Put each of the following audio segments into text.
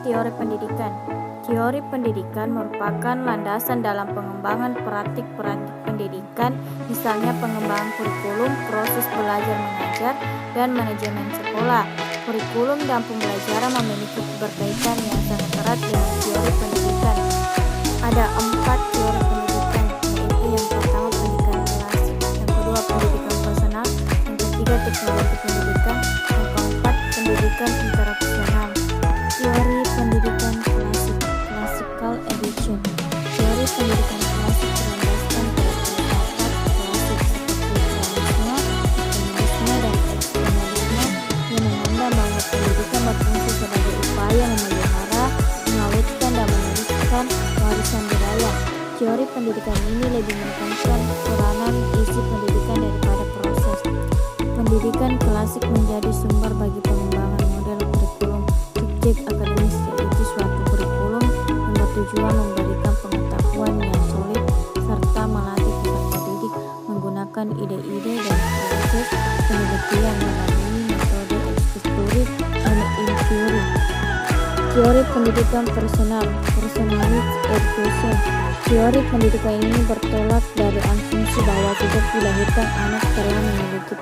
Teori pendidikan. Teori pendidikan merupakan landasan dalam pengembangan praktik-praktik pendidikan, misalnya pengembangan kurikulum, proses belajar mengajar, dan manajemen sekolah. Kurikulum dan pembelajaran memiliki keterkaitan yang sangat erat dengan teori pendidikan. Ada 4 teori pendidikan, yaitu yang pertama pendidikan klasik, yang kedua pendidikan personal, yang ketiga teknologi pendidikan, yang keempat pendidikan interaksional. Teori pendidikan klasik, classical education. Teori pendidikan klasik berlandaskan pada filsafat klasik seperti realisme, determinisme, dan eksternalisme yang memandang bahwa pendidikan berfungsi sebagai upaya memelihara, mengawetkan, dan meneruskan warisan budaya. Teori pendidikan ini lebih menekankan peranan isi pendidikan daripada proses. Pendidikan klasik menjadi sumber bagi pengembangan model kurikulum subjek akademis, yaitu suatu kurikulum yang bertujuan memberikan pengetahuan yang solid serta melatih peserta didik menggunakan ide-ide dan proses penelitian melalui metode eksekutif dan inquiry. Teori pendidikan personal, personalized education. Teori pendidikan ini bertolak dari asumsi bahwa sejak dilahirkan anak telah memiliki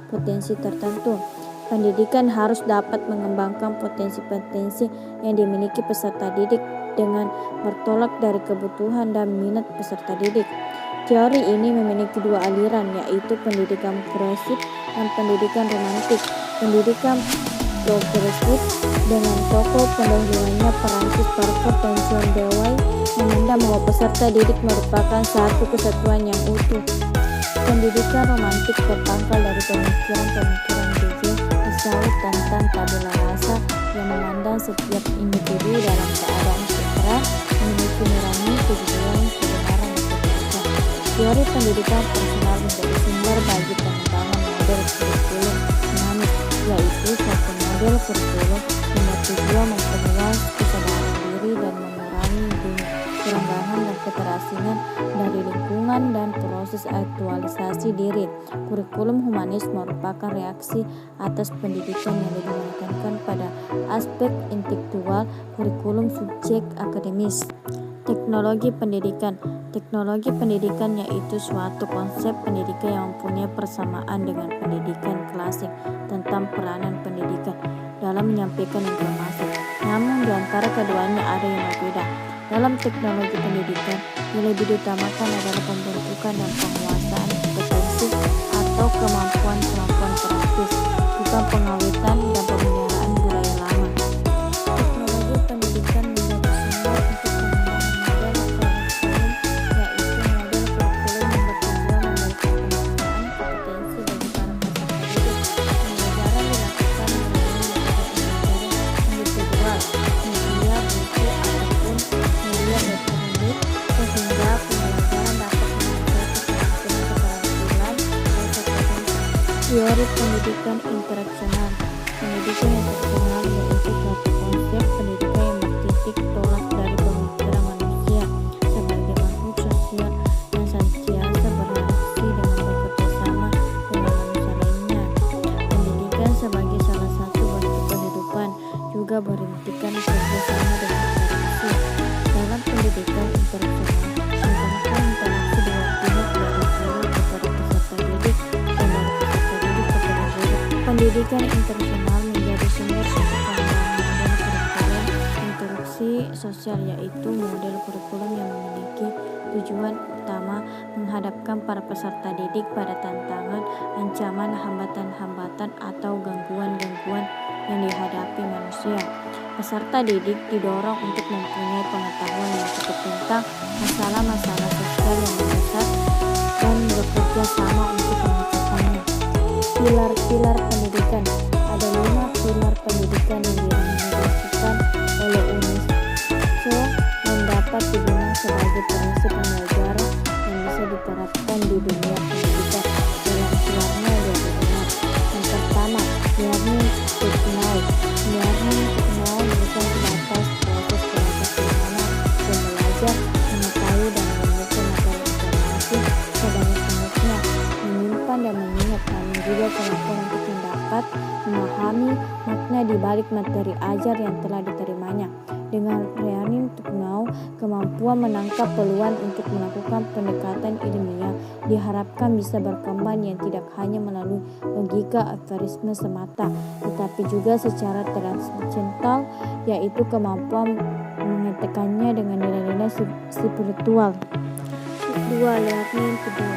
potensi tertentu. Pendidikan harus dapat mengembangkan potensi-potensi yang dimiliki peserta didik dengan bertolak dari kebutuhan dan minat peserta didik. Teori ini memiliki 2 aliran, yaitu pendidikan progresif dan pendidikan romantik. Pendidikan progresif dengan tokoh pendahulunya Francis Parker dan John Dewey memandang bahwa peserta didik merupakan satu kesatuan yang utuh. Pendidikan romantik berpangkal dari pemikiran-pemikiran Hegel Saud tentang tabula rasa yang memandang setiap individu dalam keadaan setara memiliki nurani, kejujuran, kebenaran, dan kebebasan. Teori pendidikan personal menjadi sumber bagi pengembangan model kurikulum humanis, yaitu satu model kurikulum yang bertujuan memperluas kesadaran diri dan mengurangi kerenggangan dan keterasingan dari lingkungan dan proses aktualisasi diri. Kurikulum humanis merupakan reaksi atas pendidikan yang lebih menekankan pada aspek intelektual, kurikulum subjek akademis. Teknologi pendidikan. Teknologi pendidikan yaitu suatu konsep pendidikan yang mempunyai persamaan dengan pendidikan klasik tentang peranan pendidikan dalam menyampaikan informasi. Namun di antara keduanya ada yang berbeda. Dalam teknologi pendidikan, yang lebih diutamakan adalah pembentukan dan penguasaan kompetensi atau kemampuan-kemampuan praktis, bukan pengawetan dan pemeliharaan budaya lama. Teknologi pendidikan menjadi sumber untuk pengembangan model kurikulum, yaitu model kurikulum yang bertujuan memberikan penguasaan kompetensi bagi para peserta didik. Pembelajaran dilakukan melalui metode pembelajaran individual, media, buku, ataupun media elektronik, sehingga pembelajaran dapat mencapai keterampilan dan kompetensi. Teori pendidikan interaksional. Pendidikan interaksional yaitu suatu konsep pendidikan yang bertitik tolak dari pemikiran manusia sebagai makhluk sosial yang senantiasa berinteraksi dengan bekerja sama dengan manusia lainnya. Pendidikan sebagai salah satu bentuk kehidupan juga berintikan kerjasama dengan interaksi. Dalam pendidikan interaksional, menekankan interaksi dua pihak dari guru kepada peserta didik dan dari peserta didik kepada guru. Pendidikan interaksional menjadi sumber untuk pengembangan model kurikulum interaksi sosial, yaitu model kurikulum yang memiliki tujuan utama menghadapkan para peserta didik pada tantangan, ancaman, hambatan-hambatan, atau gangguan-gangguan yang dihadapi manusia. Peserta didik didorong untuk mempunyai pengetahuan yang cukup tentang masalah-masalah sosial yang mendasar dan bekerja sama untuk memecahkannya. Pilar-pilar pendidikan. Ada 5 pilar pendidikan yang direkomendasikan oleh UNESCO yang dapat digunakan sebagai prinsip pembelajaran yang bisa diterapkan di dunia pendidikan. Pilar-pilarnya adalah benar. Yang pertama, learning to know. Learning to know bukan sebatas proses belajar di mana pembelajar mengetahui dan mengumpulkan materi informasi sebanyak-banyaknya, menyimpan dan mengingat dapat memahami makna di balik materi ajar yang telah diterimanya. Dengan learning to know, kemampuan menangkap peluang untuk melakukan pendekatan ilmiah diharapkan bisa berkembang yang tidak hanya melalui logika aforisme semata, tetapi juga secara transendental, yaitu kemampuan mengatakannya dengan nilai-nilai spiritual. 2. Learning to do.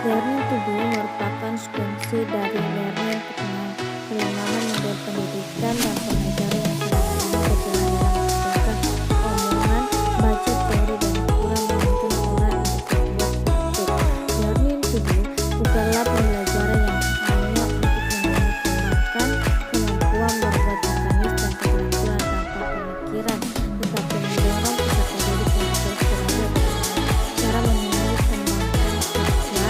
Learning to do merupakan konsekuensi dari learning to know. Pengembangan model pendidikan dan pengajaran yang selama ini berjalan dalam menghasilkan omongan, baca teori dan ukuran menuntun orang untuk berbuat praktik. Learning to do bukanlah pembelajaran yang hanya untuk mengembangkan kemampuan berbuat mekanis dan keterampilan tanpa pemikiran, tetapi mendorong peserta didik untuk belajar cara menulis, kembangkan kerja,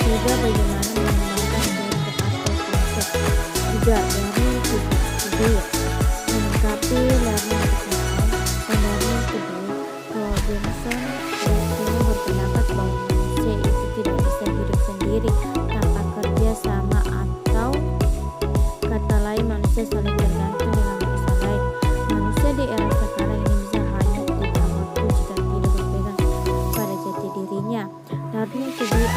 juga bagaimana mengembangkan teori atau konsep. 3. Learning to do. Melengkapi learning to know dan learning to do, Robinson Crusoe berpendapat bahwa manusia itu tidak bisa hidup sendiri tanpa kerja sama, atau kata lain manusia saling tergantung dengan manusia lain. Manusia di era sekarang ini bisa hanya tidak waktu jika tidak berpegang pada jati dirinya. Learning to do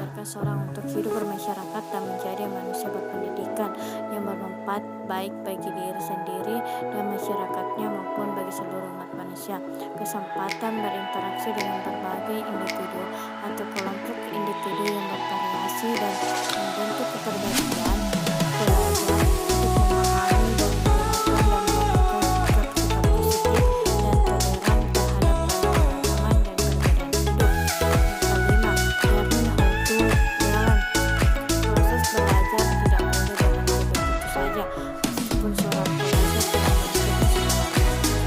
akan seorang untuk hidup bermasyarakat dan menjadi manusia berpendidikan yang bermanfaat baik bagi diri sendiri dan masyarakatnya maupun bagi seluruh umat manusia. Kesempatan berinteraksi dengan berbagai individu atau kelompok individu yang bervariasi dan membentuk kepribadian belajar untuk memahami dan menggunakan sikap positif dan toleran terhadap beragam dan perbedaan hidup. 5. Learning how to learn. Proses belajar tidak boleh berlangsung begitu saja, meskipun seorang pelajar telah melakukan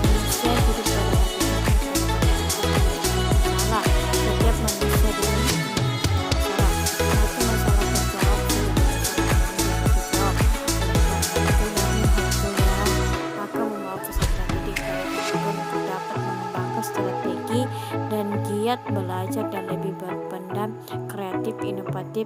manusia hidup pada masalah. Setiap manusia dimiliki masalah. Satu masalah terjawab sudah dijawab. Learning how to learn maka membawa peserta didik untuk dapat mengembangkan strategi dan giat belajar dan lebih berpendam, kreatif, inovatif,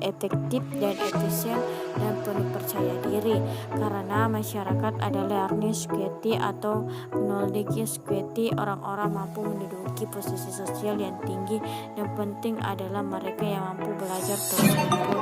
efektif, dan efisien, dan penuh percaya diri. Karena masyarakat adalah learning society atau knowledge society, orang-orang mampu menduduki posisi sosial yang tinggi dan penting adalah mereka yang mampu belajar terus-menerus.